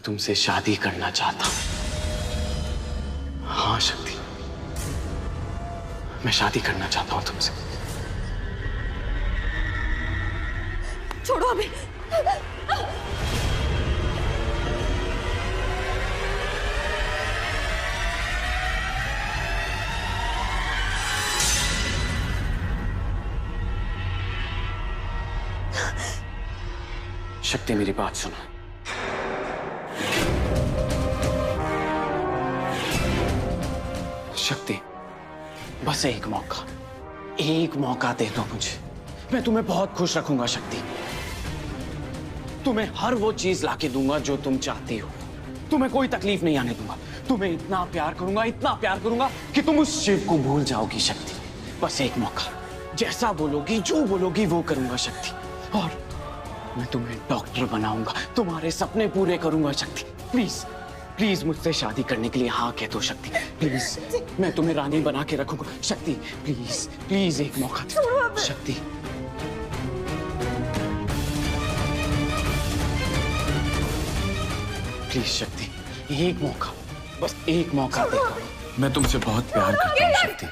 तुमसे शादी करना चाहता हूं। हाँ शक्ति, मैं शादी करना चाहता हूं तुमसे। छोड़ो अभी। शक्ति मेरी बात सुनो। शक्ति, बस एक मौका दे दो मुझे। मैं तुम्हें बहुत खुश रखूंगा शक्ति। तुम्हें हर वो चीज लाके दूंगा जो तुम चाहती हो। तुम्हें कोई तकलीफ नहीं आने दूंगा। तुम्हें इतना प्यार करूंगा कि तुम उस शिव को भूल जाओगी शक्ति। बस एक मौका, जैसा बोलोगी, जो बोलोगी वो करूंगा शक्ति। और मैं तुम्हें डॉक्टर बनाऊंगा, तुम्हारे सपने पूरे करूंगा शक्ति। प्लीज प्लीज मुझसे शादी करने के लिए हाँ कह दो शक्ति। प्लीज, मैं तुम्हें रानी बना के रखूंगा शक्ति। प्लीज प्लीज एक मौका दो शक्ति। प्लीज शक्ति, एक मौका, बस एक मौका दे दो। मैं तुमसे बहुत प्यार करता हूँ शक्ति।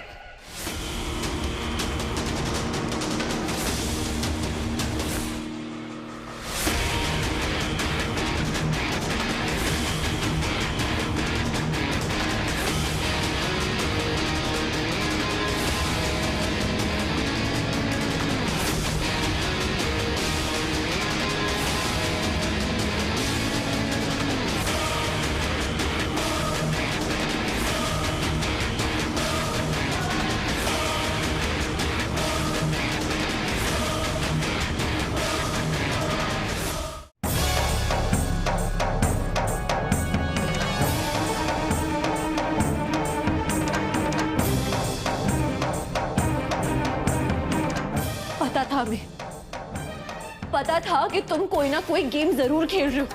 पता था कि तुम कोई ना कोई गेम जरूर खेल रहे हो।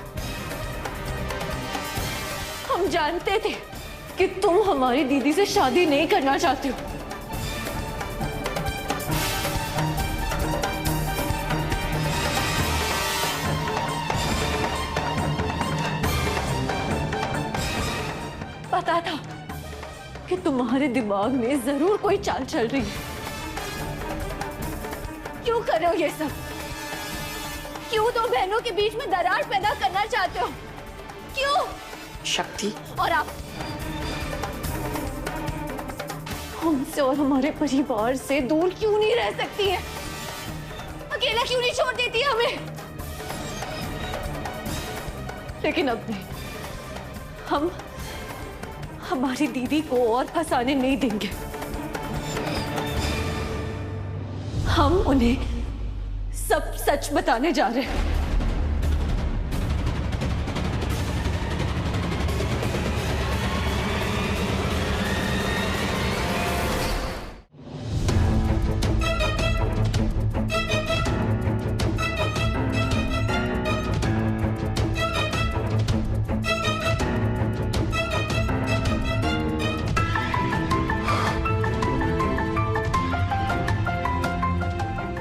हम जानते थे कि तुम हमारी दीदी से शादी नहीं करना चाहते हो। पता था कि तुम्हारे दिमाग में जरूर कोई चाल चल रही है। क्यों कर रहे हो ये सब? क्यों दो बहनों के बीच में दरार पैदा करना चाहते हो? क्यों? शक्ति, और आप हमसे और हमारे परिवार से दूर क्यों नहीं रह सकती है? अकेला क्यों नहीं छोड़ देती है हमें? लेकिन अब नहीं, हम हमारी दीदी को और फंसाने नहीं देंगे। हम उन्हें सब सच बताने जा रहे हैं।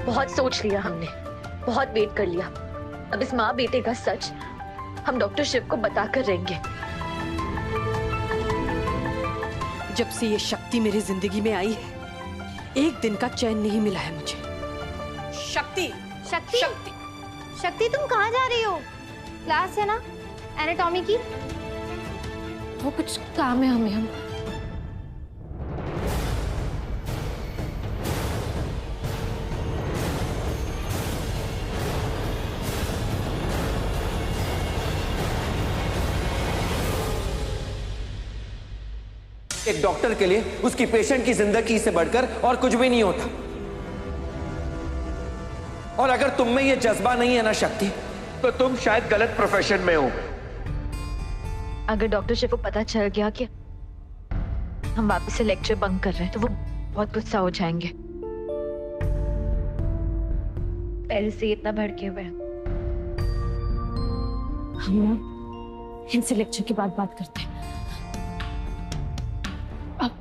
बहुत सोच लिया हमने, बहुत वेट कर लिया। अब इस माँ बेटे का सच हम डॉक्टर शिव को बताकर रहेंगे। जब से ये शक्ति मेरी जिंदगी में आई है, एक दिन का चैन नहीं मिला है मुझे। शक्ति, शक्ति, शक्ति, शक्ति तुम कहाँ जा रही हो? क्लास है ना एनाटॉमी की? वो कुछ काम है हमें। हम एक डॉक्टर के लिए उसकी पेशेंट की जिंदगी से बढ़कर और कुछ भी नहीं होता। और अगर तुम में ये जज्बा नहीं है ना शक्ति, तो तुम शायद गलत प्रोफेशन में हो। अगर डॉक्टर शिव को पता चल गया कि हम वापस से लेक्चर बंक कर रहे हैं तो वो बहुत गुस्सा हो जाएंगे। पहले से इतना भड़के हुए हैं। हम इनसे लेक्चर के बाद बात करते हैं। अब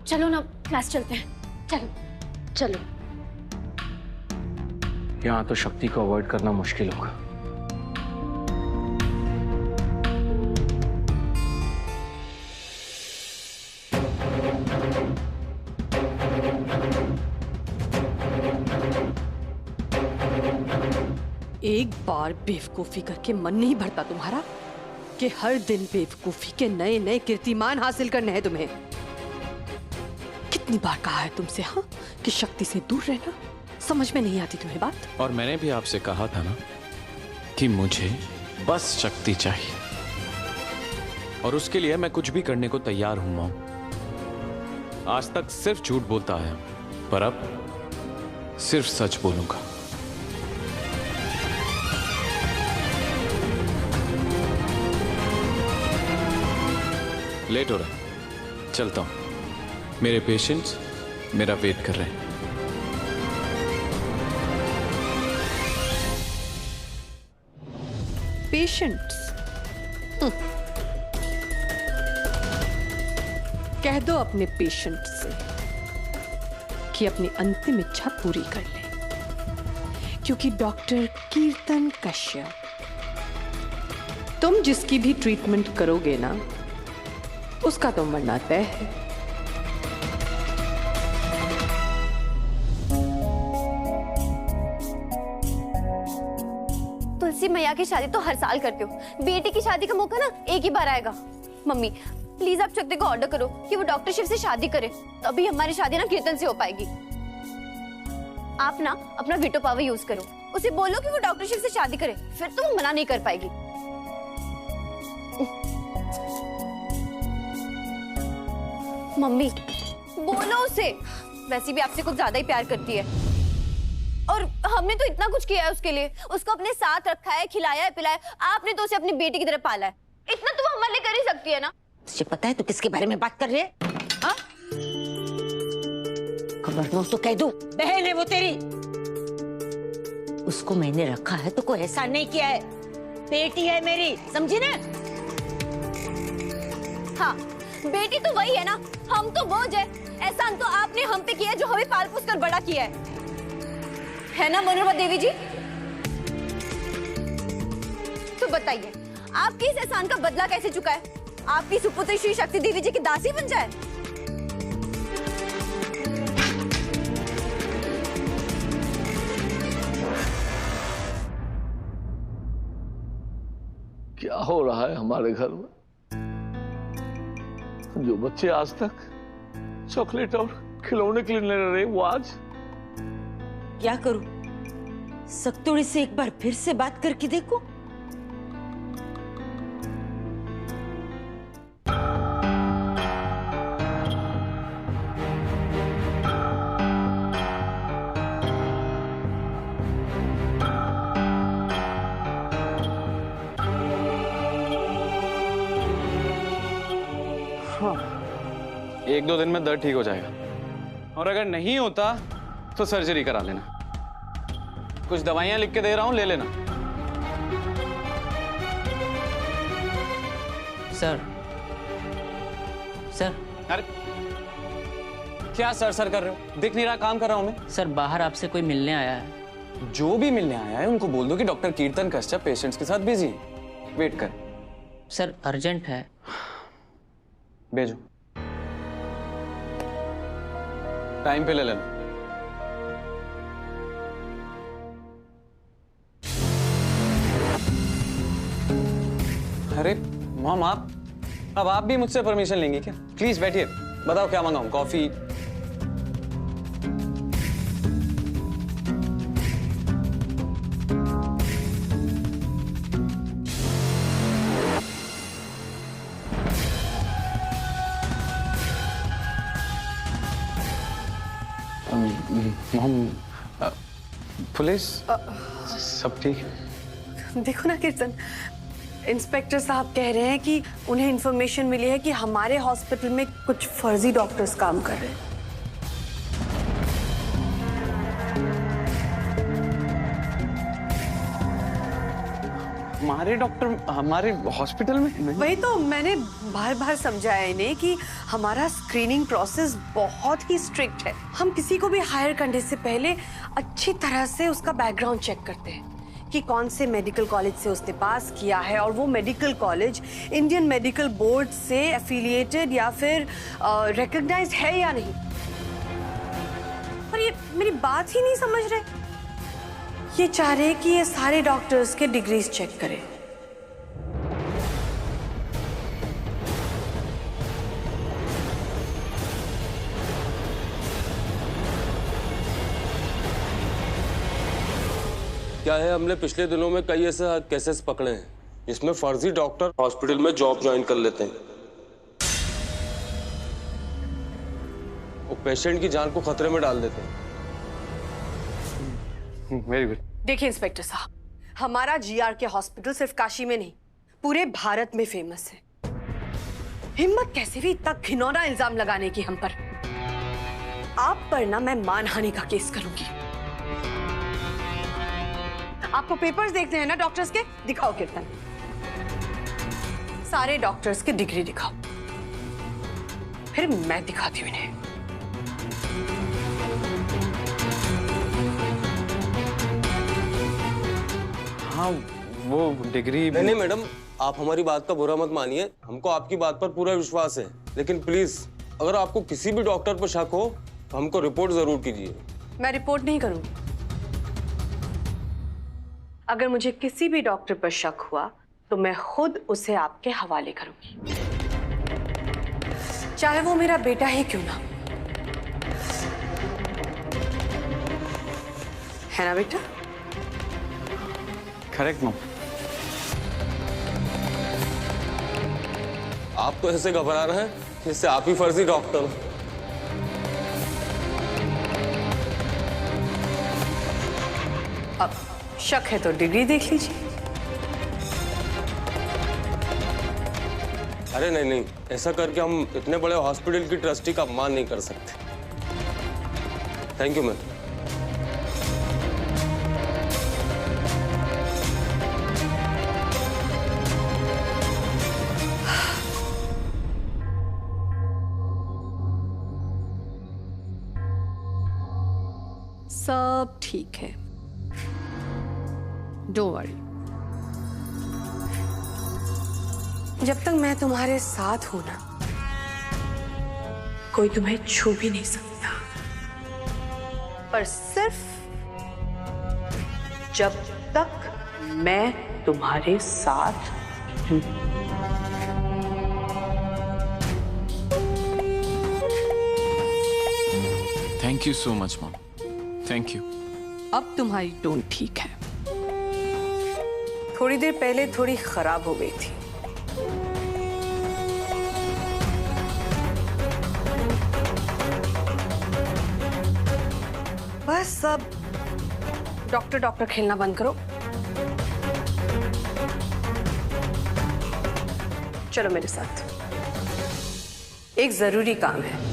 चलो ना, क्लास चलते हैं। चलो चलो। यहाँ तो शक्ति को अवॉइड करना मुश्किल होगा। एक बार बेवकूफी करके मन नहीं भरता तुम्हारा कि हर दिन बेवकूफी के नए नए कीर्तिमान हासिल करने हैं तुम्हें? कितनी बार कहा है तुमसे हाँ कि शक्ति से दूर रहना? समझ में नहीं आती तुम्हें बात? और मैंने भी आपसे कहा था ना कि मुझे बस शक्ति चाहिए, और उसके लिए मैं कुछ भी करने को तैयार हूं मां। आज तक सिर्फ झूठ बोलता है, पर अब सिर्फ सच बोलूंगा। लेट हो रहा है, चलता हूं। मेरे पेशेंट्स मेरा वेट कर रहे हैं। पेशेंट्स? कह दो अपने पेशेंट से कि अपनी अंतिम इच्छा पूरी कर ले, क्योंकि डॉक्टर कीर्तन कश्यप, तुम जिसकी भी ट्रीटमेंट करोगे ना, उसका तो मरना तय है। तुलसी मैया की शादी तो हर साल करते हो, बेटी की शादी का मौका ना एक ही बार आएगा। मम्मी प्लीज आप शक्ति को ऑर्डर करो कि वो डॉक्टर शिव से शादी करे, तभी हमारी शादी ना कीर्तन से हो पाएगी। आप ना अपना वीटो पावर यूज करो, उसे बोलो कि वो डॉक्टर शिव से शादी करे, फिर तो वो मना नहीं कर पाएगी। मम्मी बोलो उसे, वैसे भी आपसे कुछ ज्यादा ही प्यार करती है, और हमने तो इतना कुछ किया है उसके लिए, उसको अपने साथ रखा है, खिलाया है, पिलाया। आपने तो उसे अपनी बेटी की तरह पाला है, इतना तो वो हमारे लिए कर ही सकती है ना। तुझे पता है तू किसके बारे में बात कर रही है? हाँ? खबर हो तो कह दो, बहन है वो तेरी। उसको मैंने रखा है तो कोई एहसान नहीं किया है, बेटी है मेरी, समझी ना? हाँ बेटी तो वही है ना, हम तो बोझ है। एहसान तो आपने हम पे किया है, जो हमें पाल पोस कर बड़ा किया है ना मनोरमा देवी जी? तो बताइए आपके इस एहसान का बदला कैसे चुका है? आपकी सुपुत्री श्री शक्ति देवी जी की दासी बन जाए? क्या हो रहा है हमारे घर में? जो बच्चे आज तक चॉकलेट और खिलौने के लिए ले रहे, वो आज क्या करूं? सक्तोड़ी से एक बार फिर से बात करके देखो। एक दो दिन में दर्द ठीक हो जाएगा, और अगर नहीं होता तो सर्जरी करा लेना। कुछ दवाइयां लिख के दे रहा हूं, ले लेना। सर सर अरे क्या सर सर कर रहे हो? दिख नहीं रहा काम कर रहा हूं मैं। सर बाहर आपसे कोई मिलने आया है। जो भी मिलने आया है उनको बोल दो कि डॉक्टर कीर्तन कश्यप पेशेंट्स के साथ बिजी है, वेट कर। सर अर्जेंट है। भेजो, टाइम पे ले लेना। अरे मॉम, अब आप भी मुझसे परमिशन लेंगी क्या? प्लीज बैठिए, बताओ क्या मंगाऊं? कॉफी? मॉम, पुलिस सब ठीक? देखो ना कीर्तन, इंस्पेक्टर साहब कह रहे हैं कि उन्हें इंफॉर्मेशन मिली है कि हमारे हॉस्पिटल में कुछ फर्जी डॉक्टर्स काम कर रहे हैं। हमारे डॉक्टर हमारे हॉस्पिटल में? वही तो मैंने बार बार समझाया इन्हें कि हमारा स्क्रीनिंग प्रोसेस बहुत ही स्ट्रिक्ट है। हम किसी को भी हायर करने से पहले अच्छी तरह से उसका बैकग्राउंड चेक करते हैं कि कौन से मेडिकल कॉलेज से उसने पास किया है, और वो medical college Indian medical board से एफिलिएटेड या फिर रिकॉग्नाइज्ड है या नहीं। पर ये मेरी बात ही नहीं समझ रहे। ये चाह रहे कि ये सारे डॉक्टर्स के डिग्रीज चेक करें। क्या है, हमने पिछले दिनों में कई ऐसे केसेस पकड़े हैं जिसमें फर्जी डॉक्टर हॉस्पिटल में जॉब ज्वाइन कर लेते हैं और पेशेंट की जान को खतरे में डाल देते हैं। Very good. देखिए इंस्पेक्टर साहब, हमारा जीआरके हॉस्पिटल सिर्फ काशी में नहीं पूरे भारत में फेमस है। हिम्मत कैसे भी इतना घिनौना इल्जाम लगाने की हम पर। आप पर ना मैं मानहानि का केस करूंगी। आपको पेपर्स देखते हैं ना डॉक्टर्स के, दिखाओ कीर्तन, सारे डॉक्टर्स की डिग्री दिखाओ, फिर मैं दिखाती हूँ इन्हें। हाँ वो डिग्री। नहीं मैडम, आप हमारी बात का बुरा मत मानिए, हमको आपकी बात पर पूरा विश्वास है, लेकिन प्लीज अगर आपको किसी भी डॉक्टर पर शक हो तो हमको रिपोर्ट जरूर कीजिए। मैं रिपोर्ट नहीं करूंगी। अगर मुझे किसी भी डॉक्टर पर शक हुआ तो मैं खुद उसे आपके हवाले करूंगी, चाहे वो मेरा बेटा ही क्यों ना। है ना बेटा? Correct mom. आप तो ऐसे घबरा रहे हैं जैसे आप ही फर्जी डॉक्टर हो। अब शक है तो डिग्री देख लीजिए। अरे नहीं, ऐसा करके हम इतने बड़े हॉस्पिटल की ट्रस्टी का अपमान नहीं कर सकते। Thank you ma'am. सब ठीक है, डोंट वरी। जब तक मैं तुम्हारे साथ हूं ना, कोई तुम्हें छू भी नहीं सकता। पर सिर्फ जब तक मैं तुम्हारे साथ हूं। Thank you so much mom, thank you. अब तुम्हारी टोन ठीक है, थोड़ी देर पहले थोड़ी खराब हो गई थी। बस अब डॉक्टर खेलना बंद करो, चलो मेरे साथ, एक जरूरी काम है।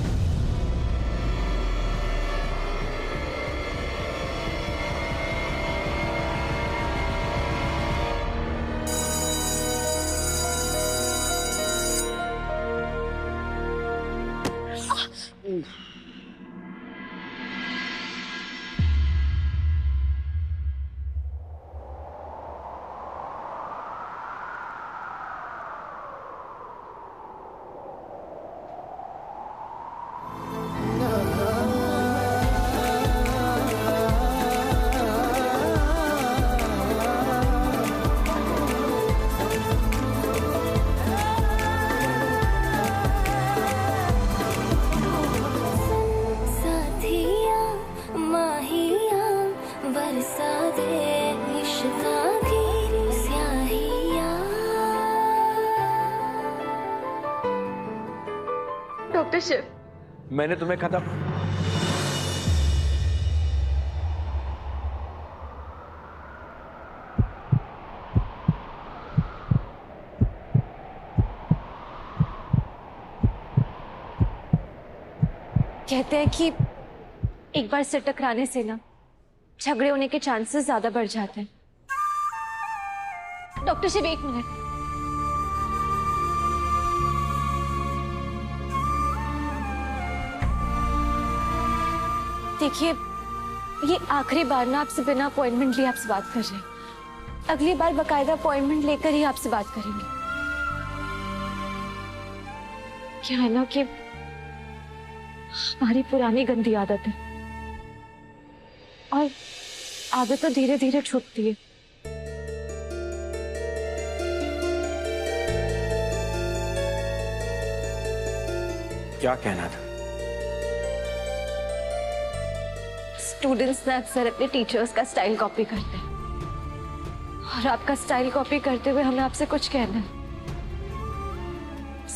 डॉक्टर शिव, मैंने तुम्हें कहा था कहते हैं कि एक बार सिर टकराने से ना झगड़े होने के चांसेस ज्यादा बढ़ जाते हैं। डॉक्टर शिव, एक मिनट। देखिए, ये आखिरी बार ना आपसे बिना अपॉइंटमेंट लिए आपसे बात कर रहे हैं। अगली बार बकायदा अपॉइंटमेंट लेकर ही आपसे बात करेंगे। क्या है ना कि हमारी पुरानी गंदी आदत है और आदत तो धीरे धीरे छूटती है। क्या कहना था? स्टूडेंट्स ना अक्सर अपने टीचर्स का स्टाइल कॉपी करते हैं और आपका स्टाइल कॉपी करते हुए हमें आपसे कुछ कहना है।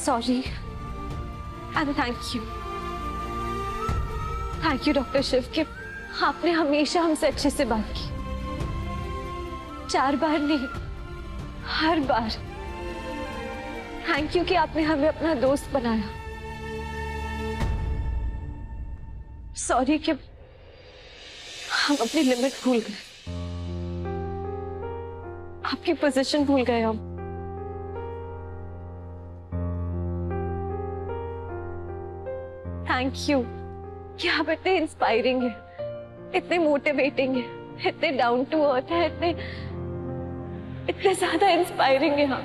Sorry and thank you doctor Shiv कि आपने हमेशा हमसे अच्छे से बात की। 4 बार नहीं, हर बार। थैंक यू कि आपने हमें अपना दोस्त बनाया। सॉरी कि हम अपनी लिमिट भूल गए, आपकी पोजीशन भूल गए हम। थैंक यू कि आप इतने इंस्पायरिंग है, इतने मोटिवेटिंग है, इतने डाउन टू अर्थ है, इतने ज्यादा इंस्पायरिंग है हम।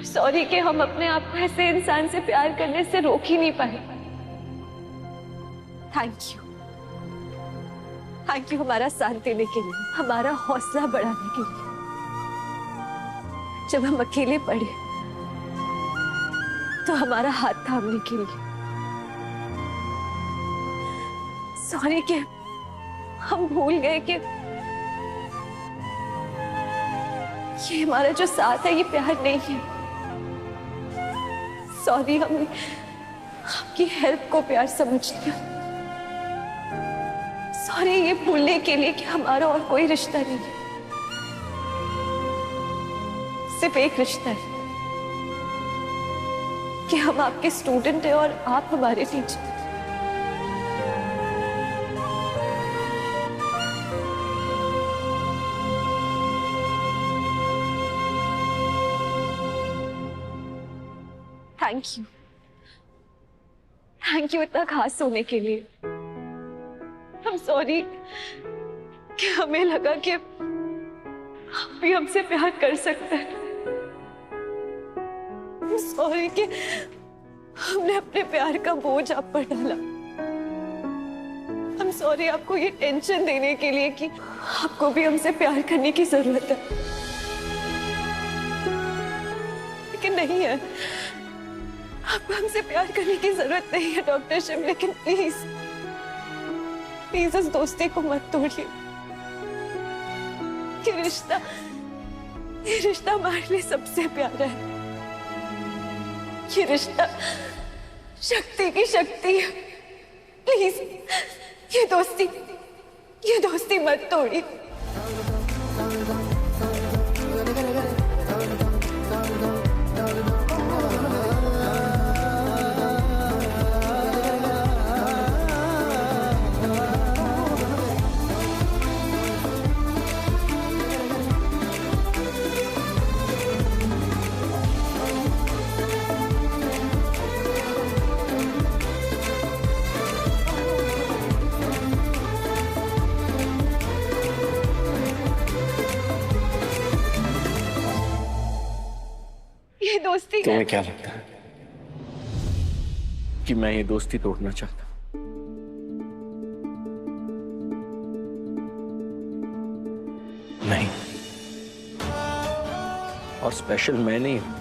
सॉरी कि हम अपने आप को ऐसे इंसान से प्यार करने से रोक ही नहीं पाए। थैंक यू हमारा साथ देने के लिए, हमारा हौसला बढ़ाने के लिए। जब हम अकेले पड़े तो हमारा हाथ थामने के लिए। सॉरी कि हम भूल गए कि ये हमारा जो साथ है ये प्यार नहीं है। सॉरी हमने आपकी हेल्प को प्यार समझ लिया। सॉरी ये भूलने के लिए कि हमारा और कोई रिश्ता नहीं है, सिर्फ एक रिश्ता है कि हम आपके स्टूडेंट हैं और आप हमारे टीचर। थैंक यू इतना खास होने के लिए। I'm सॉरी कि हमें लगा कि आप भी हमसे प्यार कर सकते हैं। I'm सॉरी कि हमने अपने प्यार का बोझ आप पर डाला। I'm सॉरी आपको ये टेंशन देने के लिए कि आपको भी हमसे प्यार करने की जरूरत है, लेकिन नहीं है। आपको हमसे प्यार करने की जरूरत नहीं है डॉक्टर शिव, लेकिन प्लीज प्लीज इस दोस्ती को मत तोड़िए। ये रिश्ता हमारे लिए सबसे प्यारा है। ये रिश्ता शक्ति की शक्ति है। प्लीज ये दोस्ती मत तोड़िए। दोस्ती तुम्हें क्या लगता है कि मैं ये दोस्ती तोड़ना चाहता? नहीं, और स्पेशल मैं नहीं हूं,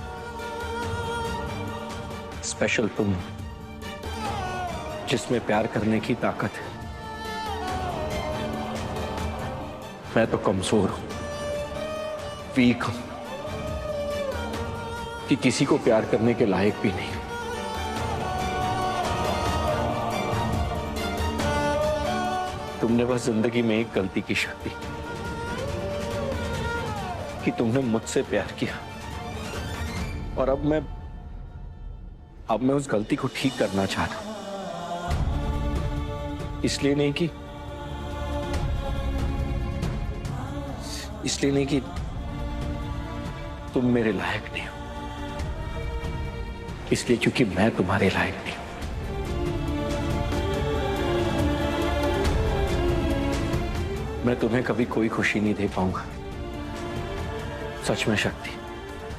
स्पेशल तुम, जिसमें प्यार करने की ताकत है। मैं तो कमजोर हूं, वीक हूं, कि किसी को प्यार करने के लायक भी नहीं। तुमने बस जिंदगी में एक गलती की शक्ति कि तुमने मुझसे प्यार किया, और अब मैं उस गलती को ठीक करना चाहता हूं। इसलिए नहीं कि तुम मेरे लायक नहीं हो, इसलिए क्योंकि मैं तुम्हारे लायक नहीं हूं। मैं तुम्हें कभी कोई खुशी नहीं दे पाऊंगा, सच में शक्ति।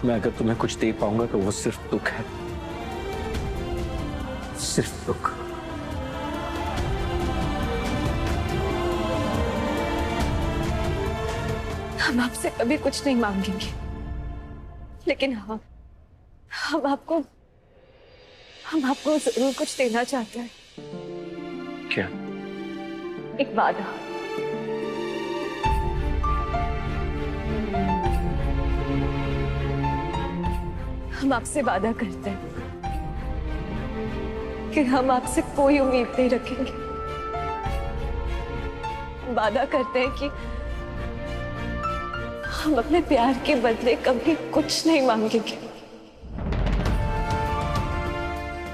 मैं अगर तुम्हें कुछ दे पाऊंगा तो वो सिर्फ दुख है, सिर्फ दुख। हम आपसे कभी कुछ नहीं मांगेंगे, लेकिन हाँ, हम आपको जरूर कुछ देना चाहते हैं। क्या? एक वादा। हम आपसे वादा करते हैं कि हम आपसे कोई उम्मीद नहीं रखेंगे। हम वादा करते हैं कि हम अपने प्यार के बदले कभी कुछ नहीं मांगेंगे।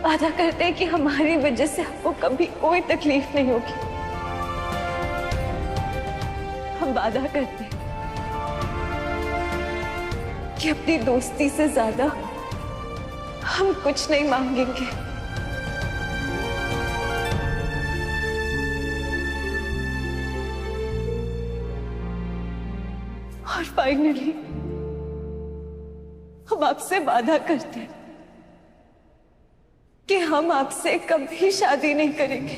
वादा करते हैं कि हमारी वजह से आपको कभी कोई तकलीफ नहीं होगी। हम वादा करते हैं कि अपनी दोस्ती से ज्यादा हम कुछ नहीं मांगेंगे। और फाइनली हम आपसे वादा करते हैं कि हम आपसे कभी शादी नहीं करेंगे।